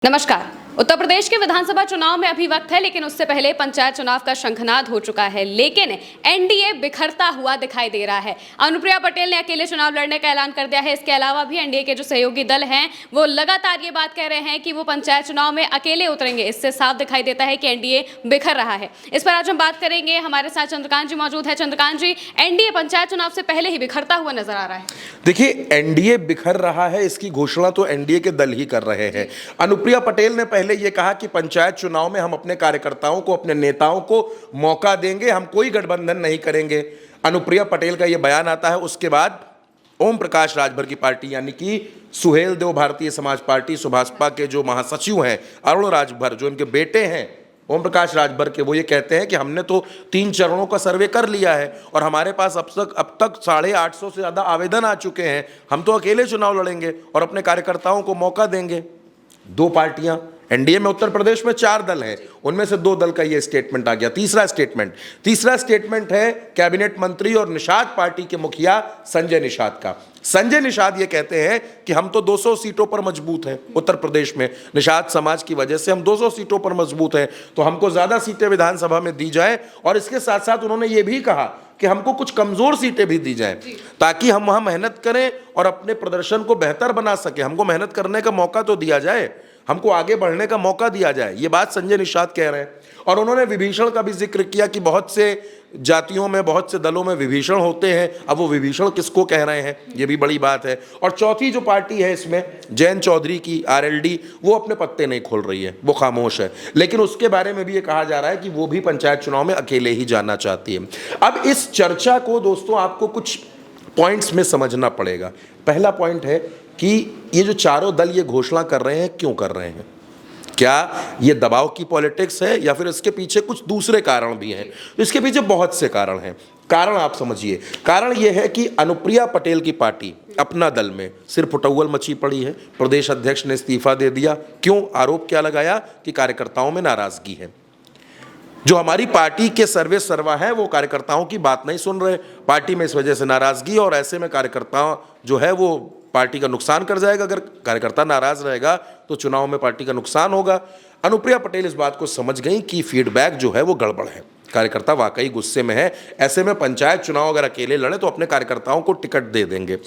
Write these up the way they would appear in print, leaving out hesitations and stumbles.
नमस्कार। उत्तर प्रदेश के विधानसभा चुनाव में अभी वक्त है, लेकिन उससे पहले पंचायत चुनाव का शंखनाद हो चुका है। लेकिन एनडीए बिखरता हुआ दिखाई दे रहा है। अनुप्रिया पटेल ने अकेले चुनाव लड़ने का ऐलान कर दिया है। इसके अलावा भी एनडीए के जो सहयोगी दल हैं वो लगातार ये बात कह रहे हैं कि वो पंचायत चुनाव में अकेले उतरेंगे। इससे साफ दिखाई देता है कि एनडीए बिखर रहा है। इस पर आज हम बात करेंगे। हमारे साथ चंद्रकांत जी मौजूद है। चंद्रकांत जी, एनडीए पंचायत चुनाव से पहले ही बिखरता हुआ नजर आ रहा है। देखिए, एनडीए बिखर रहा है, इसकी घोषणा तो एनडीए के दल ही कर रहे हैं। अनुप्रिया पटेल ने पहले यह कहा कि पंचायत चुनाव में हम अपने कार्यकर्ताओं को, अपने नेताओं को मौका देंगे, हम कोई गठबंधन नहीं करेंगे। अनुप्रिया पटेल का यह बयान आता है। उसके बाद ओम प्रकाश राजभर की पार्टी यानी कि सुहेल देव भारतीय समाज पार्टी सुभाषपा के जो महासचिव हैं अरुण राजभर, जो इनके बेटे हैं ओम प्रकाश राजभर के, वो ये कहते हैं कि हमने तो 3 चरणों का सर्वे कर लिया है और हमारे पास अब तक 850 से ज़्यादा आवेदन आ चुके हैं। हम तो अकेले चुनाव लड़ेंगे और अपने कार्यकर्ताओं को मौका देंगे। 2 पार्टियां एनडीए में, उत्तर प्रदेश में 4 दल हैं, उनमें से 2 दल का ये स्टेटमेंट आ गया। तीसरा स्टेटमेंट है कैबिनेट मंत्री और निषाद पार्टी के मुखिया संजय निषाद का। संजय निषाद ये कहते हैं कि हम तो 200 सीटों पर मजबूत हैं उत्तर प्रदेश में, निषाद समाज की वजह से हम 200 सीटों पर मजबूत हैं, तो हमको ज़्यादा सीटें विधानसभा में दी जाए। और इसके साथ साथ उन्होंने ये भी कहा कि हमको कुछ कमज़ोर सीटें भी दी जाएं ताकि हम वहाँ मेहनत करें और अपने प्रदर्शन को बेहतर बना सकें। हमको मेहनत करने का मौका तो दिया जाए, हमको आगे बढ़ने का मौका दिया जाए। ये बात संजय निषाद कह रहे हैं। और उन्होंने विभीषण का भी जिक्र किया कि बहुत से जातियों में, बहुत से दलों में विभीषण होते हैं। अब वो विभीषण किसको कह रहे हैं, ये भी बड़ी बात है। और चौथी जो पार्टी है इसमें, जैन चौधरी की आरएलडी, वो अपने पत्ते नहीं खोल रही है, वो खामोश है। लेकिन उसके बारे में भी ये कहा जा रहा है कि वो भी पंचायत चुनाव में अकेले ही जाना चाहती है। अब इस चर्चा को दोस्तों आपको कुछ पॉइंट्स में समझना पड़ेगा। पहला पॉइंट है कि ये जो चारों दल ये घोषणा कर रहे हैं, क्यों कर रहे हैं? क्या ये दबाव की पॉलिटिक्स है या फिर इसके पीछे कुछ दूसरे कारण भी हैं? इसके पीछे बहुत से कारण हैं। कारण आप समझिए। कारण ये है कि अनुप्रिया पटेल की पार्टी, अपना दल में सिर्फ उटौवल मची पड़ी है। प्रदेश अध्यक्ष ने इस्तीफा दे दिया। क्यों? आरोप क्या लगाया कि कार्यकर्ताओं में नाराजगी है। जो हमारी पार्टी के सर्वे सर्वा हैं वो कार्यकर्ताओं की बात नहीं सुन रहे, पार्टी में इस वजह से नाराजगी, और ऐसे में कार्यकर्ता जो है वो पार्टी का नुकसान कर जाएगा। अगर कार्यकर्ता नाराज रहेगा तो चुनाव में पार्टी का नुकसान होगा। अनुप्रिया पटेल इस बात को समझ गई कि फीडबैक जो है वो गड़बड़ है, कार्यकर्ता वाकई गुस्से में है। ऐसे में पंचायत चुनाव अगर अकेले लड़े तो अपने कार्यकर्ताओं को टिकट दे देंगे।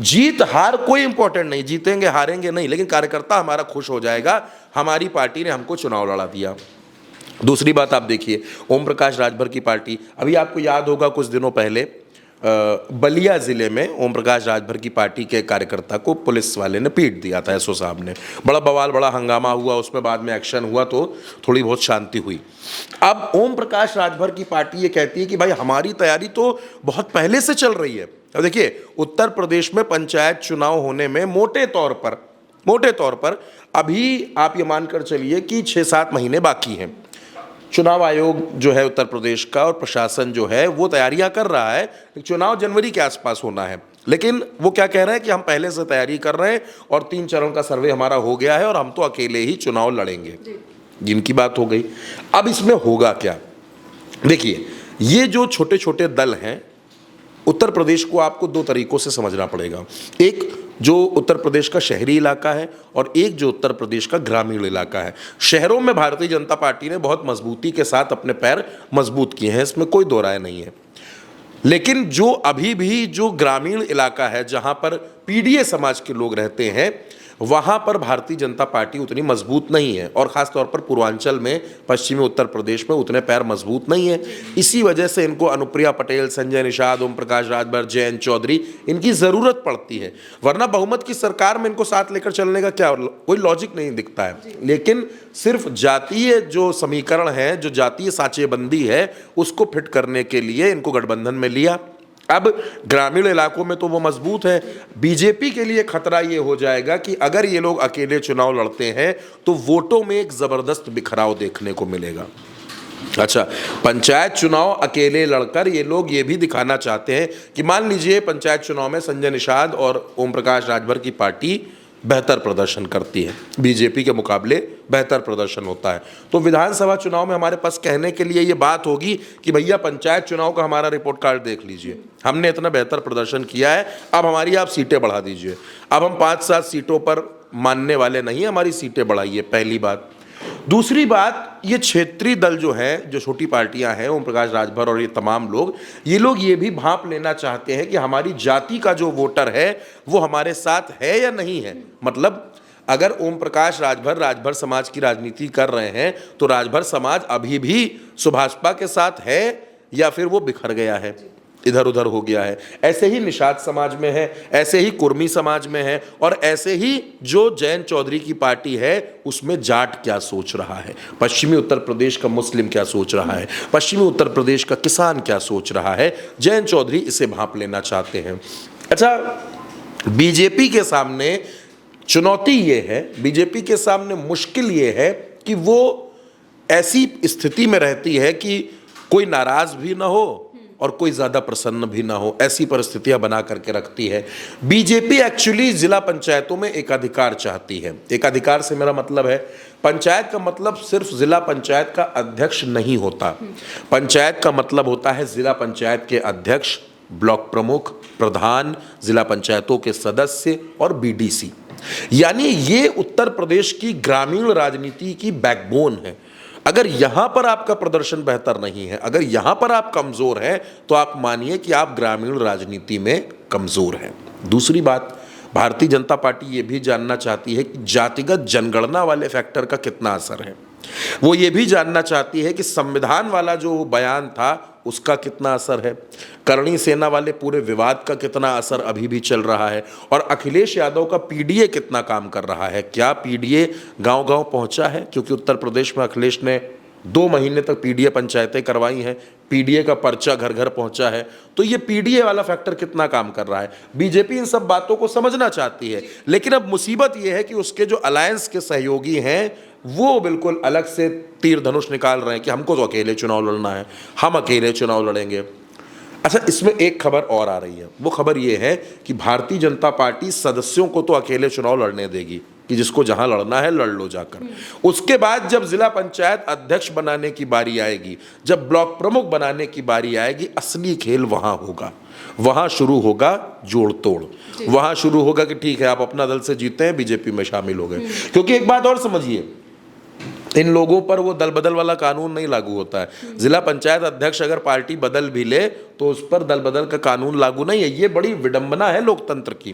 जीत हार कोई इंपॉर्टेंट नहीं, जीतेंगे हारेंगे नहीं, लेकिन कार्यकर्ता हमारा खुश हो जाएगा, हमारी पार्टी ने हमको चुनाव लड़ा दिया। दूसरी बात आप देखिए, ओम प्रकाश राजभर की पार्टी, अभी आपको याद होगा कुछ दिनों पहले बलिया जिले में ओम प्रकाश राजभर की पार्टी के कार्यकर्ता को पुलिस वाले ने पीट दिया था, एसओ साहब ने। बड़ा बवाल, बड़ा हंगामा हुआ, उसमें बाद में एक्शन हुआ तो थोड़ी बहुत शांति हुई। अब ओम प्रकाश राजभर की पार्टी ये कहती है कि भाई हमारी तैयारी तो बहुत पहले से चल रही है। अब देखिए, उत्तर प्रदेश में पंचायत चुनाव होने में मोटे तौर पर अभी आप ये मानकर चलिए कि 6-7 महीने बाकी हैं। चुनाव आयोग जो है उत्तर प्रदेश का और प्रशासन जो है वो तैयारियां कर रहा है। चुनाव जनवरी के आसपास होना है, लेकिन वो क्या कह रहे हैं कि हम पहले से तैयारी कर रहे हैं और 3 चरण का सर्वे हमारा हो गया है और हम तो अकेले ही चुनाव लड़ेंगे। जिनकी बात हो गई। अब इसमें होगा क्या? देखिए, ये जो छोटे छोटे दल हैं, उत्तर प्रदेश को आपको 2 तरीकों से समझना पड़ेगा। एक जो उत्तर प्रदेश का शहरी इलाका है और एक जो उत्तर प्रदेश का ग्रामीण इलाका है। शहरों में भारतीय जनता पार्टी ने बहुत मजबूती के साथ अपने पैर मजबूत किए हैं, इसमें कोई दो राय नहीं है। लेकिन जो अभी भी जो ग्रामीण इलाका है, जहां पर पीडीए समाज के लोग रहते हैं, वहां पर भारतीय जनता पार्टी उतनी मजबूत नहीं है और ख़ासतौर पर पूर्वांचल में, पश्चिमी उत्तर प्रदेश में उतने पैर मजबूत नहीं है। इसी वजह से इनको अनुप्रिया पटेल, संजय निषाद, ओम प्रकाश राजभर, जैन चौधरी, इनकी ज़रूरत पड़ती है। वरना बहुमत की सरकार में इनको साथ लेकर चलने का क्या कोई लॉजिक नहीं दिखता है। लेकिन सिर्फ जातीय जो समीकरण है, जो जातीय साचेबंदी है, उसको फिट करने के लिए इनको गठबंधन में लिया। अब ग्रामीण इलाकों में तो वो मजबूत है। बीजेपी के लिए खतरा ये हो जाएगा कि अगर ये लोग अकेले चुनाव लड़ते हैं तो वोटों में एक जबरदस्त बिखराव देखने को मिलेगा। अच्छा, पंचायत चुनाव अकेले लड़कर ये लोग ये भी दिखाना चाहते हैं कि मान लीजिए पंचायत चुनाव में संजय निषाद और ओम प्रकाश राजभर की पार्टी बेहतर प्रदर्शन करती है, बीजेपी के मुकाबले बेहतर प्रदर्शन होता है, तो विधानसभा चुनाव में हमारे पास कहने के लिए ये बात होगी कि भैया पंचायत चुनाव का हमारा रिपोर्ट कार्ड देख लीजिए, हमने इतना बेहतर प्रदर्शन किया है, अब हमारी आप सीटें बढ़ा दीजिए। अब हम 5-7 सीटों पर मानने वाले नहीं हैं, हमारी सीटें बढ़ाइए, पहली बात। दूसरी बात, ये क्षेत्रीय दल जो है, जो छोटी पार्टियां हैं, ओम प्रकाश राजभर और ये तमाम लोग, ये लोग ये भी भांप लेना चाहते हैं कि हमारी जाति का जो वोटर है वो हमारे साथ है या नहीं है। मतलब अगर ओम प्रकाश राजभर समाज की राजनीति कर रहे हैं तो राजभर समाज अभी भी सुभाषपा के साथ है या फिर वो बिखर गया है, इधर उधर हो गया है। ऐसे ही निषाद समाज में है, ऐसे ही कुर्मी समाज में है, और ऐसे ही जो जैन चौधरी की पार्टी है उसमें जाट क्या सोच रहा है, पश्चिमी उत्तर प्रदेश का मुस्लिम क्या सोच रहा है, पश्चिमी उत्तर प्रदेश का किसान क्या सोच रहा है। जैन चौधरी इसे भांप लेना चाहते हैं। अच्छा, बीजेपी के सामने चुनौती ये है, बीजेपी के सामने मुश्किल ये है कि वो ऐसी स्थिति में रहती है कि कोई नाराज भी ना हो और कोई ज़्यादा प्रसन्न भी ना हो, ऐसी परिस्थितियां बना करके रखती है। बीजेपी एक्चुअली जिला पंचायतों में एकाधिकार चाहती है। एकाधिकार से मेरा मतलब है, पंचायत का मतलब सिर्फ जिला पंचायत का अध्यक्ष नहीं होता। पंचायत का मतलब होता है जिला पंचायत के अध्यक्ष, ब्लॉक प्रमुख, प्रधान, जिला पंचायतों के सदस्य और बीडीसी। यानी ये उत्तर प्रदेश की ग्रामीण राजनीति की बैकबोन है। अगर यहां पर आपका प्रदर्शन बेहतर नहीं है, अगर यहां पर आप कमजोर हैं, तो आप मानिए कि आप ग्रामीण राजनीति में कमजोर हैं। दूसरी बात, भारतीय जनता पार्टी ये भी जानना चाहती है कि जातिगत जनगणना वाले फैक्टर का कितना असर है। वो ये भी जानना चाहती है कि संविधान वाला जो बयान था उसका कितना असर है, करणी सेना वाले पूरे विवाद का कितना असर अभी भी चल रहा है, और अखिलेश यादव का पीडीए कितना काम कर रहा है। क्या पीडीए गांव-गांव पहुंचा है? क्योंकि उत्तर प्रदेश में अखिलेश ने 2 महीने तक पीडीए पंचायतें करवाई हैं, पीडीए का पर्चा घर घर पहुंचा है, तो ये पीडीए वाला फैक्टर कितना काम कर रहा है। बीजेपी इन सब बातों को समझना चाहती है, लेकिन अब मुसीबत ये है कि उसके जो अलायंस के सहयोगी हैं वो बिल्कुल अलग से तीर धनुष निकाल रहे हैं कि हमको तो अकेले चुनाव लड़ना है, हम अकेले चुनाव लड़ेंगे। अच्छा, इसमें एक खबर और आ रही है, वो खबर ये है कि भारतीय जनता पार्टी सदस्यों को तो अकेले चुनाव लड़ने देगी कि जिसको जहां लड़ना है लड़ लो जाकर। उसके बाद जब जिला पंचायत अध्यक्ष बनाने की बारी आएगी, जब ब्लॉक प्रमुख बनाने की बारी आएगी, असली खेल वहां होगा। वहां शुरू होगा जोड़ तोड़, वहां शुरू होगा कि ठीक है आप अपना दल से जीते हैं, बीजेपी में शामिल हो गए। क्योंकि एक बात और समझिए, इन लोगों पर वो दल बदल वाला कानून नहीं लागू होता है। जिला पंचायत अध्यक्ष अगर पार्टी बदल भी ले तो उस पर दल बदल का कानून लागू नहीं है। ये बड़ी विडंबना है लोकतंत्र की।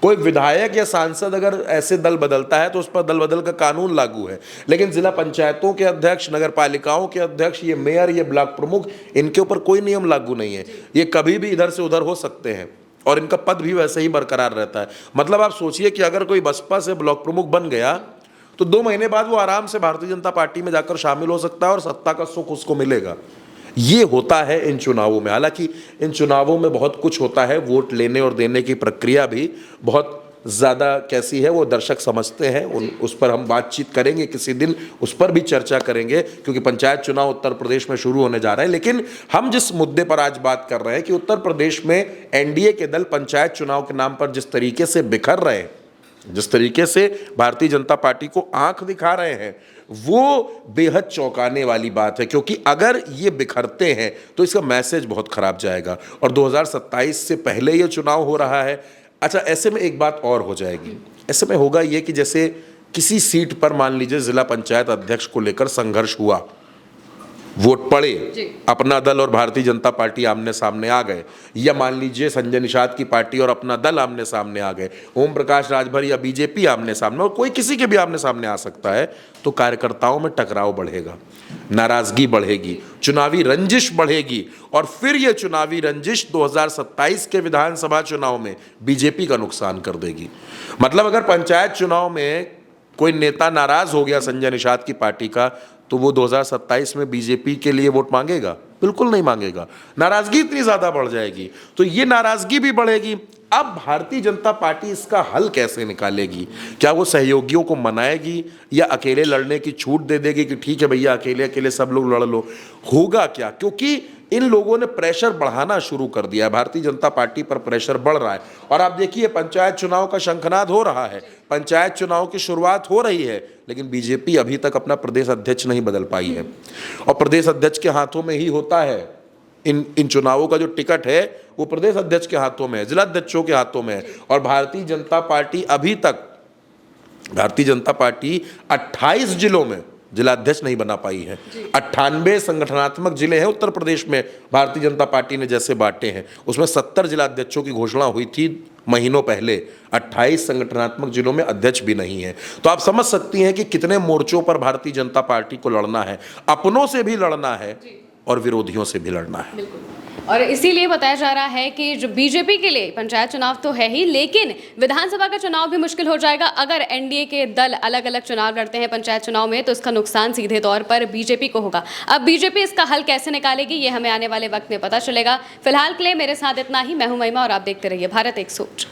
कोई विधायक या सांसद अगर ऐसे दल बदलता है तो उस पर दल बदल का कानून लागू है, लेकिन जिला पंचायतों के अध्यक्ष, नगर पालिकाओं के अध्यक्ष, ये मेयर, ये ब्लॉक प्रमुख, इनके ऊपर कोई नियम लागू नहीं है। ये कभी भी इधर से उधर हो सकते हैं और इनका पद भी वैसे ही बरकरार रहता है। मतलब आप सोचिए कि अगर कोई बसपा से ब्लॉक प्रमुख बन गया तो 2 महीने बाद वो आराम से भारतीय जनता पार्टी में जाकर शामिल हो सकता है और सत्ता का सुख उसको मिलेगा। ये होता है इन चुनावों में। हालांकि इन चुनावों में बहुत कुछ होता है, वोट लेने और देने की प्रक्रिया भी बहुत ज़्यादा कैसी है वो दर्शक समझते हैं। उस पर हम बातचीत करेंगे किसी दिन, उस पर भी चर्चा करेंगे, क्योंकि पंचायत चुनाव उत्तर प्रदेश में शुरू होने जा रहे हैं। लेकिन हम जिस मुद्दे पर आज बात कर रहे हैं कि उत्तर प्रदेश में एनडीए के दल पंचायत चुनाव के नाम पर जिस तरीके से बिखर रहे हैं, जिस तरीके से भारतीय जनता पार्टी को आंख दिखा रहे हैं, वो बेहद चौंकाने वाली बात है। क्योंकि अगर ये बिखरते हैं तो इसका मैसेज बहुत खराब जाएगा, और 2027 से पहले ये चुनाव हो रहा है। अच्छा, ऐसे में एक बात और हो जाएगी। ऐसे में होगा ये कि जैसे किसी सीट पर मान लीजिए जिला पंचायत अध्यक्ष को लेकर संघर्ष हुआ, वोट पड़े, अपना दल और भारतीय जनता पार्टी आमने सामने आ गए, या मान लीजिए संजय निषाद की पार्टी और अपना दल आमने सामने आ गए, ओम प्रकाश राजभर या बीजेपी आमने सामने, और कोई किसी के भी आमने सामने आ सकता है, तो कार्यकर्ताओं में टकराव बढ़ेगा, नाराजगी बढ़ेगी, चुनावी रंजिश बढ़ेगी, और फिर ये चुनावी रंजिश 2027 के विधानसभा चुनाव में बीजेपी का नुकसान कर देगी। मतलब अगर पंचायत चुनाव में कोई नेता नाराज हो गया संजय निषाद की पार्टी का, तो वो 2027 में बीजेपी के लिए वोट मांगेगा? बिल्कुल नहीं मांगेगा। नाराजगी इतनी ज्यादा बढ़ जाएगी, तो ये नाराजगी भी बढ़ेगी। अब भारतीय जनता पार्टी इसका हल कैसे निकालेगी? क्या वो सहयोगियों को मनाएगी या अकेले लड़ने की छूट दे देगी कि ठीक है भैया अकेले अकेले सब लोग लड़ लो? होगा क्या? क्योंकि इन लोगों ने प्रेशर बढ़ाना शुरू कर दिया है, भारतीय जनता पार्टी पर प्रेशर बढ़ रहा है। और आप देखिए पंचायत चुनाव का शंखनाद हो रहा है, पंचायत चुनाव की शुरुआत हो रही है, लेकिन बीजेपी अभी तक अपना प्रदेश अध्यक्ष नहीं बदल पाई है, और प्रदेश अध्यक्ष के हाथों में ही होता है। इन चुनावों का जो टिकट है वो प्रदेश अध्यक्ष के हाथों में है, जिला अध्यक्षों के हाथों में है, और भारतीय जनता पार्टी अभी तक भारतीय जनता पार्टी 28 जिलों में जिलाध्यक्ष नहीं बना पाई है। 98 संगठनात्मक जिले हैं उत्तर प्रदेश में, भारतीय जनता पार्टी ने जैसे बांटे हैं, उसमें 70 जिलाध्यक्षों की घोषणा हुई थी महीनों पहले। 28 संगठनात्मक जिलों में अध्यक्ष भी नहीं है। तो आप समझ सकती हैं कि कितने मोर्चों पर भारतीय जनता पार्टी को लड़ना है, अपनों से भी लड़ना है और विरोधियों से भी लड़ना है। और इसीलिए बताया जा रहा है कि जो बीजेपी के लिए पंचायत चुनाव तो है ही, लेकिन विधानसभा का चुनाव भी मुश्किल हो जाएगा। अगर एनडीए के दल अलग अलग चुनाव लड़ते हैं पंचायत चुनाव में, तो इसका नुकसान सीधे तौर पर बीजेपी को होगा। अब बीजेपी इसका हल कैसे निकालेगी, ये हमें आने वाले वक्त में पता चलेगा। फिलहाल के लिए मेरे साथ इतना ही। मैं हूं महिमा और आप देखते रहिए भारत एक सोच।